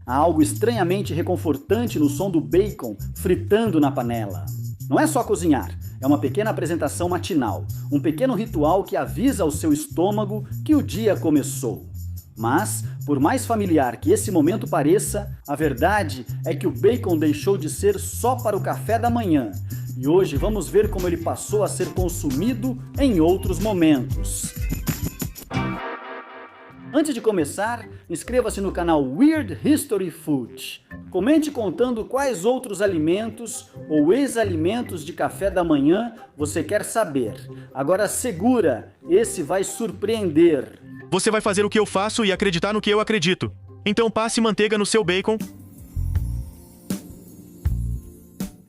Há algo estranhamente reconfortante no som do bacon fritando na panela. Não é só cozinhar, é uma pequena apresentação matinal, um pequeno ritual que avisa ao seu estômago que o dia começou. Mas, por mais familiar que esse momento pareça, a verdade é que o bacon deixou de ser só para o café da manhã. E hoje vamos ver como ele passou a ser consumido em outros momentos. Antes de começar, inscreva-se no canal Weird History Food. Comente contando quais outros alimentos ou ex-alimentos de café da manhã você quer saber. Agora segura, esse vai surpreender. Você vai fazer o que eu faço e acreditar no que eu acredito. Então passe manteiga no seu bacon.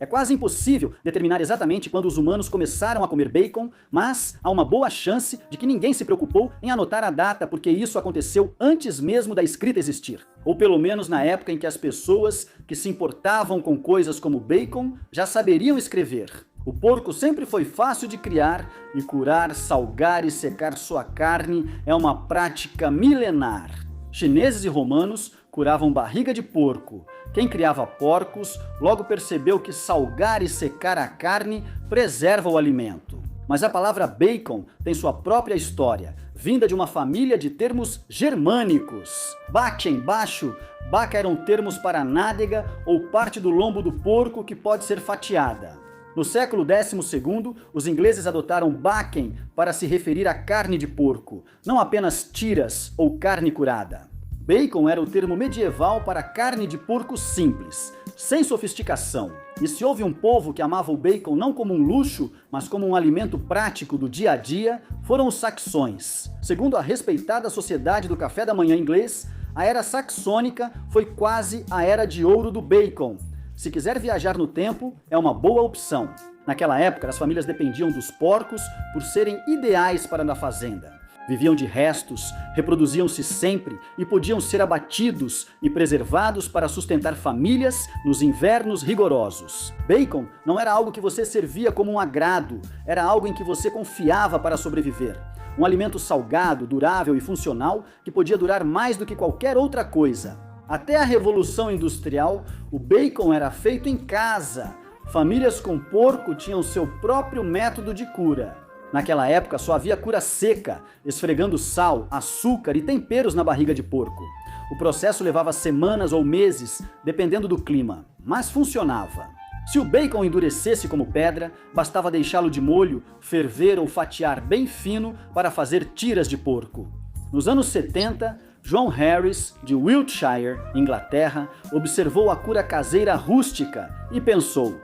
É quase impossível determinar exatamente quando os humanos começaram a comer bacon, mas há uma boa chance de que ninguém se preocupou em anotar a data, porque isso aconteceu antes mesmo da escrita existir. Ou pelo menos na época em que as pessoas que se importavam com coisas como bacon já saberiam escrever. O porco sempre foi fácil de criar e curar, salgar e secar sua carne é uma prática milenar. Chineses e romanos curavam barriga de porco. Quem criava porcos logo percebeu que salgar e secar a carne preserva o alimento. Mas a palavra bacon tem sua própria história, vinda de uma família de termos germânicos. Bachen, baixo, baca eram termos para nádega ou parte do lombo do porco que pode ser fatiada. No século XII, os ingleses adotaram backen para se referir à carne de porco, não apenas tiras ou carne curada. Bacon era o termo medieval para carne de porco simples, sem sofisticação. E se houve um povo que amava o bacon não como um luxo, mas como um alimento prático do dia a dia, foram os saxões. Segundo a respeitada Sociedade do Café da Manhã inglês, a era saxônica foi quase a era de ouro do bacon. Se quiser viajar no tempo, é uma boa opção. Naquela época, as famílias dependiam dos porcos por serem ideais para a fazenda. Viviam de restos, reproduziam-se sempre e podiam ser abatidos e preservados para sustentar famílias nos invernos rigorosos. Bacon não era algo que você servia como um agrado, era algo em que você confiava para sobreviver. Um alimento salgado, durável e funcional que podia durar mais do que qualquer outra coisa. Até a Revolução Industrial, o bacon era feito em casa. Famílias com porco tinham seu próprio método de cura. Naquela época só havia cura seca, esfregando sal, açúcar e temperos na barriga de porco. O processo levava semanas ou meses, dependendo do clima, mas funcionava. Se o bacon endurecesse como pedra, bastava deixá-lo de molho, ferver ou fatiar bem fino para fazer tiras de porco. Nos anos 70, John Harris, de Wiltshire, Inglaterra, observou a cura caseira rústica e pensou: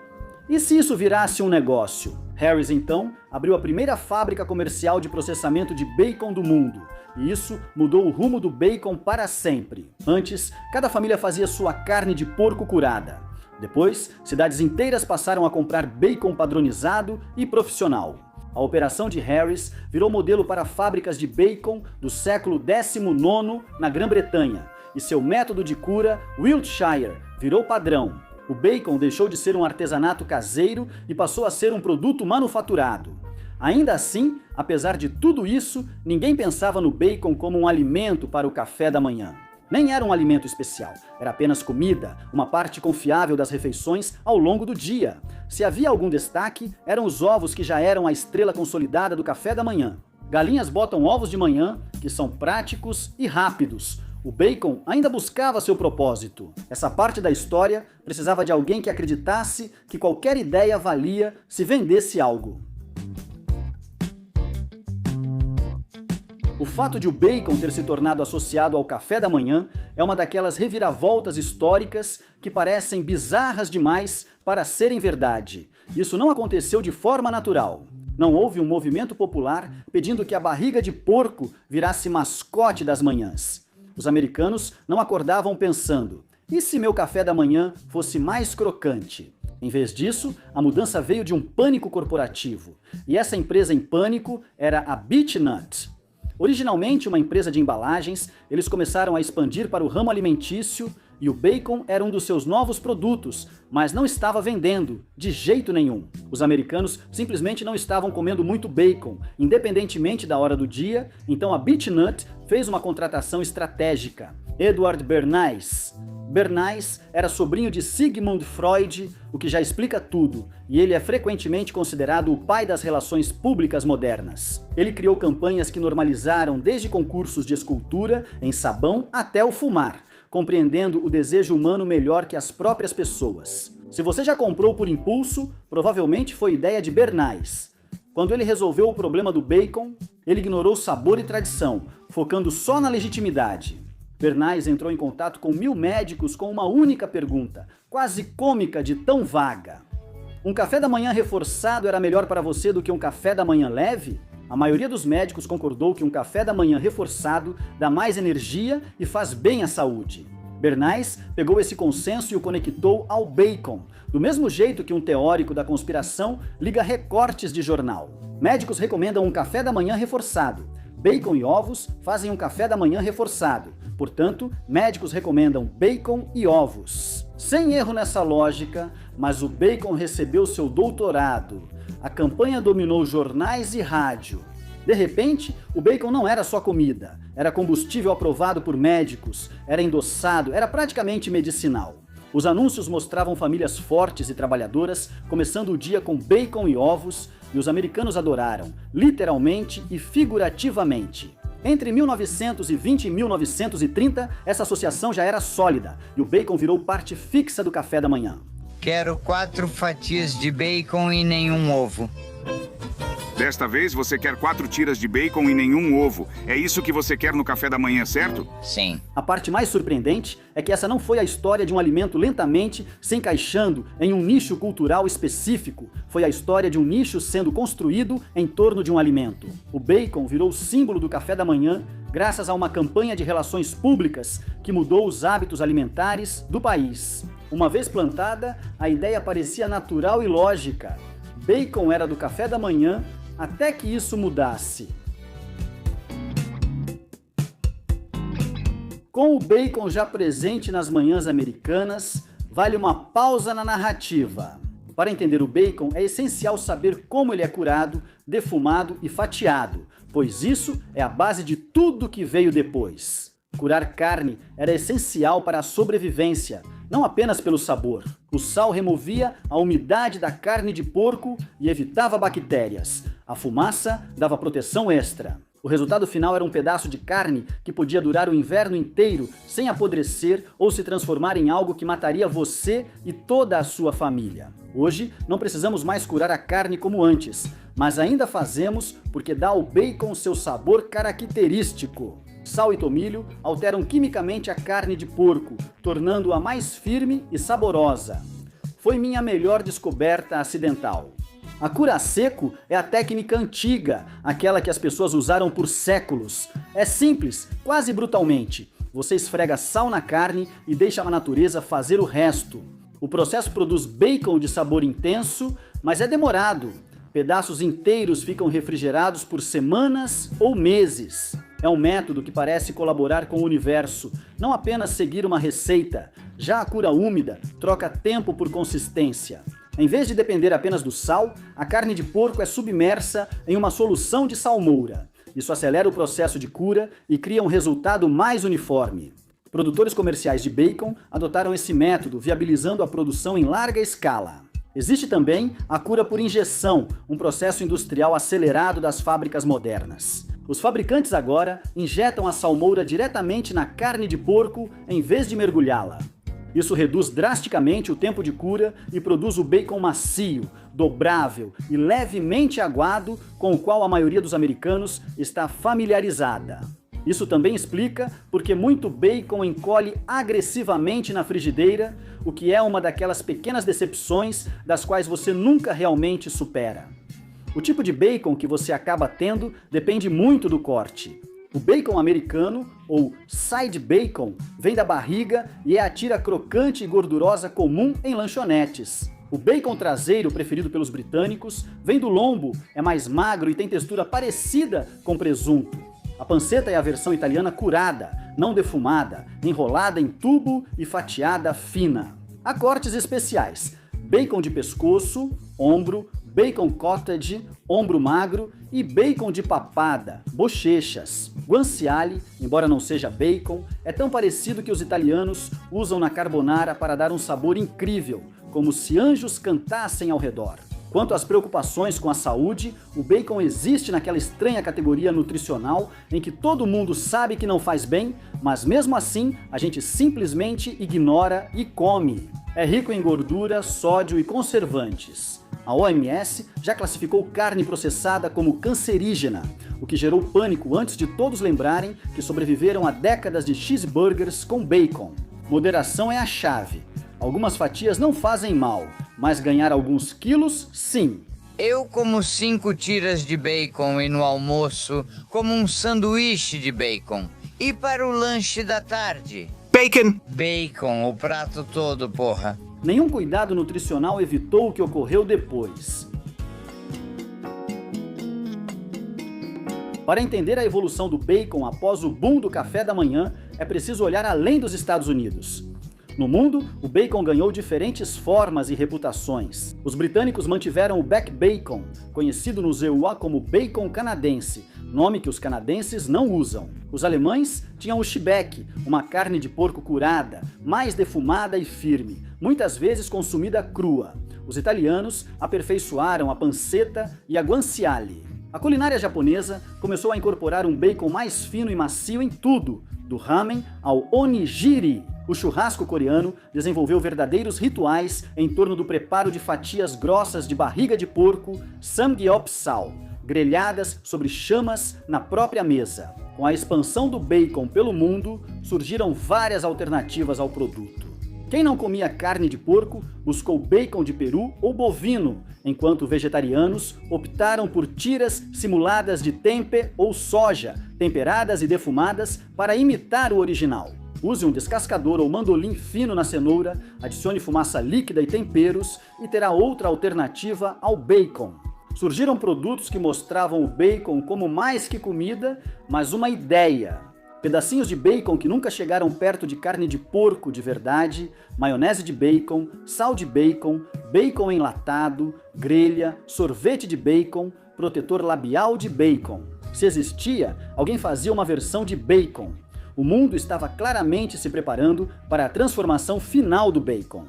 e se isso virasse um negócio? Harris, então, abriu a primeira fábrica comercial de processamento de bacon do mundo, e isso mudou o rumo do bacon para sempre. Antes, cada família fazia sua carne de porco curada. Depois, cidades inteiras passaram a comprar bacon padronizado e profissional. A operação de Harris virou modelo para fábricas de bacon do século XIX na Grã-Bretanha, e seu método de cura, Wiltshire, virou padrão. O bacon deixou de ser um artesanato caseiro e passou a ser um produto manufaturado. Ainda assim, apesar de tudo isso, ninguém pensava no bacon como um alimento para o café da manhã. Nem era um alimento especial, era apenas comida, uma parte confiável das refeições ao longo do dia. Se havia algum destaque, eram os ovos que já eram a estrela consolidada do café da manhã. Galinhas botam ovos de manhã, que são práticos e rápidos. O bacon ainda buscava seu propósito. Essa parte da história precisava de alguém que acreditasse que qualquer ideia valia se vendesse algo. O fato de o bacon ter se tornado associado ao café da manhã é uma daquelas reviravoltas históricas que parecem bizarras demais para serem verdade. Isso não aconteceu de forma natural. Não houve um movimento popular pedindo que a barriga de porco virasse mascote das manhãs. Os americanos não acordavam pensando: e se meu café da manhã fosse mais crocante? Em vez disso, a mudança veio de um pânico corporativo. E essa empresa em pânico era a BeechNut. Originalmente uma empresa de embalagens, eles começaram a expandir para o ramo alimentício e o bacon era um dos seus novos produtos, mas não estava vendendo, de jeito nenhum. Os americanos simplesmente não estavam comendo muito bacon, independentemente da hora do dia, então a BeechNut fez uma contratação estratégica. Edward Bernays, Bernays era sobrinho de Sigmund Freud, o que já explica tudo, e ele é frequentemente considerado o pai das relações públicas modernas. Ele criou campanhas que normalizaram desde concursos de escultura em sabão até o fumar, compreendendo o desejo humano melhor que as próprias pessoas. Se você já comprou por impulso, provavelmente foi ideia de Bernays. Quando ele resolveu o problema do bacon, ele ignorou sabor e tradição, focando só na legitimidade. Bernays entrou em contato com 1000 médicos com uma única pergunta, quase cômica de tão vaga. Um café da manhã reforçado era melhor para você do que um café da manhã leve? A maioria dos médicos concordou que um café da manhã reforçado dá mais energia e faz bem à saúde. Bernays pegou esse consenso e o conectou ao bacon, do mesmo jeito que um teórico da conspiração liga recortes de jornal. Médicos recomendam um café da manhã reforçado. Bacon e ovos fazem um café da manhã reforçado. Portanto, médicos recomendam bacon e ovos. Sem erro nessa lógica, mas o bacon recebeu seu doutorado. A campanha dominou jornais e rádio. De repente, o bacon não era só comida, era combustível aprovado por médicos, era endossado, era praticamente medicinal. Os anúncios mostravam famílias fortes e trabalhadoras começando o dia com bacon e ovos, e os americanos adoraram, literalmente e figurativamente. Entre 1920 e 1930, essa associação já era sólida, e o bacon virou parte fixa do café da manhã. Quero 4 fatias de bacon e nenhum ovo. Desta vez você quer 4 tiras de bacon e nenhum ovo. É isso que você quer no café da manhã, certo? Sim. A parte mais surpreendente é que essa não foi a história de um alimento lentamente se encaixando em um nicho cultural específico. Foi a história de um nicho sendo construído em torno de um alimento. O bacon virou símbolo do café da manhã graças a uma campanha de relações públicas que mudou os hábitos alimentares do país. Uma vez plantada, a ideia parecia natural e lógica. Bacon era do café da manhã, até que isso mudasse. Com o bacon já presente nas manhãs americanas, vale uma pausa na narrativa. Para entender o bacon, é essencial saber como ele é curado, defumado e fatiado, pois isso é a base de tudo que veio depois. Curar carne era essencial para a sobrevivência, não apenas pelo sabor. O sal removia a umidade da carne de porco e evitava bactérias. A fumaça dava proteção extra. O resultado final era um pedaço de carne que podia durar o inverno inteiro sem apodrecer ou se transformar em algo que mataria você e toda a sua família. Hoje, não precisamos mais curar a carne como antes, mas ainda fazemos porque dá ao bacon seu sabor característico. Sal e tomilho alteram quimicamente a carne de porco, tornando-a mais firme e saborosa. Foi minha melhor descoberta acidental. A cura a seco é a técnica antiga, aquela que as pessoas usaram por séculos. É simples, quase brutalmente. Você esfrega sal na carne e deixa a natureza fazer o resto. O processo produz bacon de sabor intenso, mas é demorado. Pedaços inteiros ficam refrigerados por semanas ou meses. É um método que parece colaborar com o universo, não apenas seguir uma receita. Já a cura úmida troca tempo por consistência. Em vez de depender apenas do sal, a carne de porco é submersa em uma solução de salmoura. Isso acelera o processo de cura e cria um resultado mais uniforme. Produtores comerciais de bacon adotaram esse método, viabilizando a produção em larga escala. Existe também a cura por injeção, um processo industrial acelerado das fábricas modernas. Os fabricantes agora injetam a salmoura diretamente na carne de porco em vez de mergulhá-la. Isso reduz drasticamente o tempo de cura e produz o bacon macio, dobrável e levemente aguado com o qual a maioria dos americanos está familiarizada. Isso também explica porque muito bacon encolhe agressivamente na frigideira, o que é uma daquelas pequenas decepções das quais você nunca realmente supera. O tipo de bacon que você acaba tendo depende muito do corte. O bacon americano, ou side bacon, vem da barriga e é a tira crocante e gordurosa comum em lanchonetes. O bacon traseiro, preferido pelos britânicos, vem do lombo, é mais magro e tem textura parecida com presunto. A panceta é a versão italiana curada, não defumada, enrolada em tubo e fatiada fina. Há cortes especiais. bacon de pescoço, ombro, bacon cottage, ombro magro e bacon de papada, bochechas. Guanciale, embora não seja bacon, é tão parecido que os italianos usam na carbonara para dar um sabor incrível, como se anjos cantassem ao redor. Quanto às preocupações com a saúde, o bacon existe naquela estranha categoria nutricional em que todo mundo sabe que não faz bem, mas mesmo assim a gente simplesmente ignora e come. É rico em gordura, sódio e conservantes. A OMS já classificou carne processada como cancerígena, o que gerou pânico antes de todos lembrarem que sobreviveram a décadas de cheeseburgers com bacon. Moderação é a chave. Algumas fatias não fazem mal, mas ganhar alguns quilos, sim. Eu como 5 tiras de bacon e no almoço como um sanduíche de bacon. E para o lanche da tarde? Bacon! Bacon, o prato todo, porra. Nenhum cuidado nutricional evitou o que ocorreu depois. Para entender a evolução do bacon após o boom do café da manhã, é preciso olhar além dos Estados Unidos. No mundo, o bacon ganhou diferentes formas e reputações. Os britânicos mantiveram o back bacon, conhecido nos EUA como bacon canadense, nome que os canadenses não usam. Os alemães tinham o chebec, uma carne de porco curada, mais defumada e firme, muitas vezes consumida crua. Os italianos aperfeiçoaram a pancetta e a guanciale. A culinária japonesa começou a incorporar um bacon mais fino e macio em tudo, do ramen ao onigiri. O churrasco coreano desenvolveu verdadeiros rituais em torno do preparo de fatias grossas de barriga de porco, samgyeopsal, grelhadas sobre chamas na própria mesa. Com a expansão do bacon pelo mundo, surgiram várias alternativas ao produto. Quem não comia carne de porco buscou bacon de peru ou bovino, enquanto vegetarianos optaram por tiras simuladas de tempeh ou soja, temperadas e defumadas para imitar o original. Use um descascador ou mandolim fino na cenoura, adicione fumaça líquida e temperos e terá outra alternativa ao bacon. Surgiram produtos que mostravam o bacon como mais que comida, mas uma ideia. Pedacinhos de bacon que nunca chegaram perto de carne de porco de verdade, maionese de bacon, sal de bacon, bacon enlatado, grelha, sorvete de bacon, protetor labial de bacon. Se existia, alguém fazia uma versão de bacon. O mundo estava claramente se preparando para a transformação final do bacon.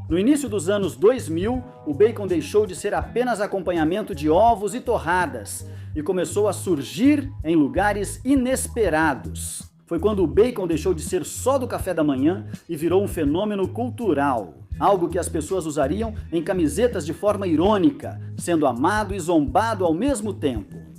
No início dos anos 2000, o bacon deixou de ser apenas acompanhamento de ovos e torradas e começou a surgir em lugares inesperados. Foi quando o bacon deixou de ser só do café da manhã e virou um fenômeno cultural. Algo que as pessoas usariam em camisetas de forma irônica, sendo amado e zombado ao mesmo tempo.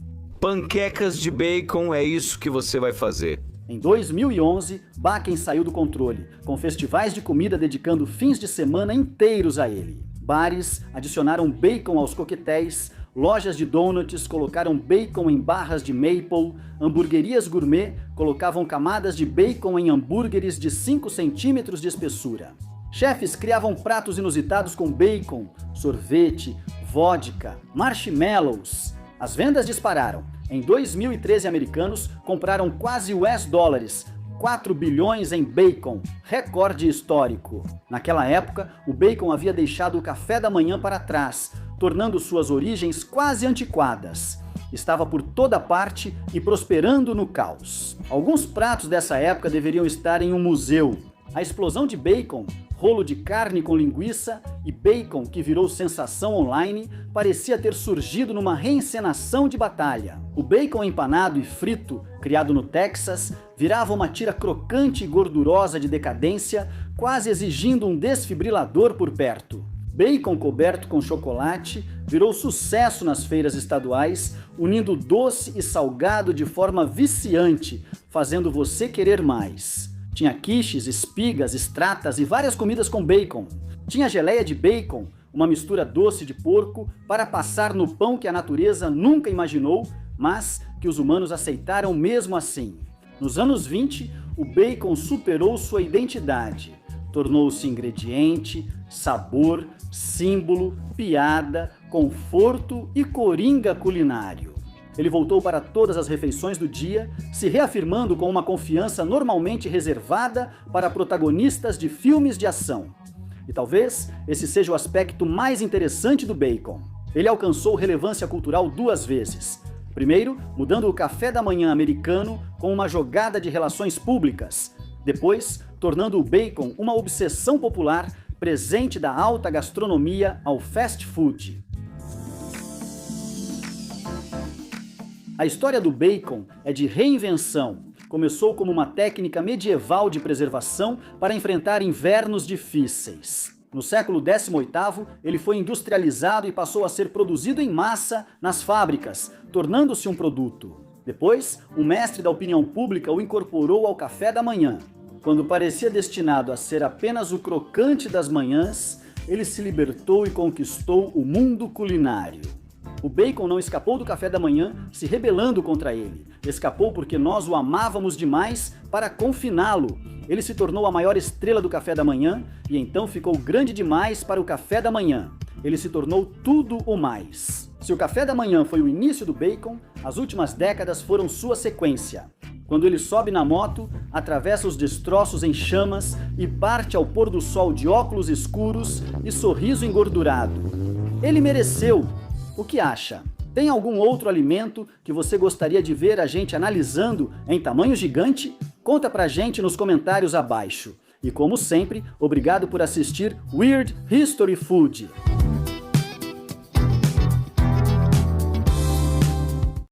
Panquecas de bacon, é isso que você vai fazer. Em 2011, Bakken saiu do controle, com festivais de comida dedicando fins de semana inteiros a ele. Bares adicionaram bacon aos coquetéis, lojas de donuts colocaram bacon em barras de maple, hamburguerias gourmet colocavam camadas de bacon em hambúrgueres de 5 centímetros de espessura. Chefes criavam pratos inusitados com bacon, sorvete, vodka, marshmallows. As vendas dispararam. Em 2013, americanos compraram quase US$, 4 bilhões em bacon, recorde histórico. Naquela época, o bacon havia deixado o café da manhã para trás, tornando suas origens quase antiquadas. Estava por toda parte e prosperando no caos. Alguns pratos dessa época deveriam estar em um museu. A explosão de bacon, rolo de carne com linguiça e bacon que virou sensação online parecia ter surgido numa reencenação de batalha. O bacon empanado e frito, criado no Texas, virava uma tira crocante e gordurosa de decadência, quase exigindo um desfibrilador por perto. Bacon coberto com chocolate virou sucesso nas feiras estaduais, unindo doce e salgado de forma viciante, fazendo você querer mais. Tinha quiches, espigas, extratas e várias comidas com bacon. Tinha geleia de bacon, uma mistura doce de porco para passar no pão que a natureza nunca imaginou, mas que os humanos aceitaram mesmo assim. Nos anos 20, o bacon superou sua identidade. Tornou-se ingrediente, sabor, símbolo, piada, conforto e coringa culinário. Ele voltou para todas as refeições do dia, se reafirmando com uma confiança normalmente reservada para protagonistas de filmes de ação. E talvez esse seja o aspecto mais interessante do bacon. Ele alcançou relevância cultural 2 vezes. Primeiro, mudando o café da manhã americano com uma jogada de relações públicas. Depois, tornando o bacon uma obsessão popular, presente da alta gastronomia ao fast food. A história do bacon é de reinvenção. Começou como uma técnica medieval de preservação para enfrentar invernos difíceis. No século XVIII, ele foi industrializado e passou a ser produzido em massa nas fábricas, tornando-se um produto. Depois, um mestre da opinião pública o incorporou ao café da manhã. Quando parecia destinado a ser apenas o crocante das manhãs, ele se libertou e conquistou o mundo culinário. O bacon não escapou do café da manhã se rebelando contra ele. Escapou porque nós o amávamos demais para confiná-lo. Ele se tornou a maior estrela do café da manhã e então ficou grande demais para o café da manhã. Ele se tornou tudo o mais. Se o café da manhã foi o início do bacon, as últimas décadas foram sua sequência. Quando ele sobe na moto, atravessa os destroços em chamas e parte ao pôr do sol de óculos escuros e sorriso engordurado. Ele mereceu. O que acha? Tem algum outro alimento que você gostaria de ver a gente analisando em tamanho gigante? Conta pra gente nos comentários abaixo. E como sempre, obrigado por assistir Weird History Food.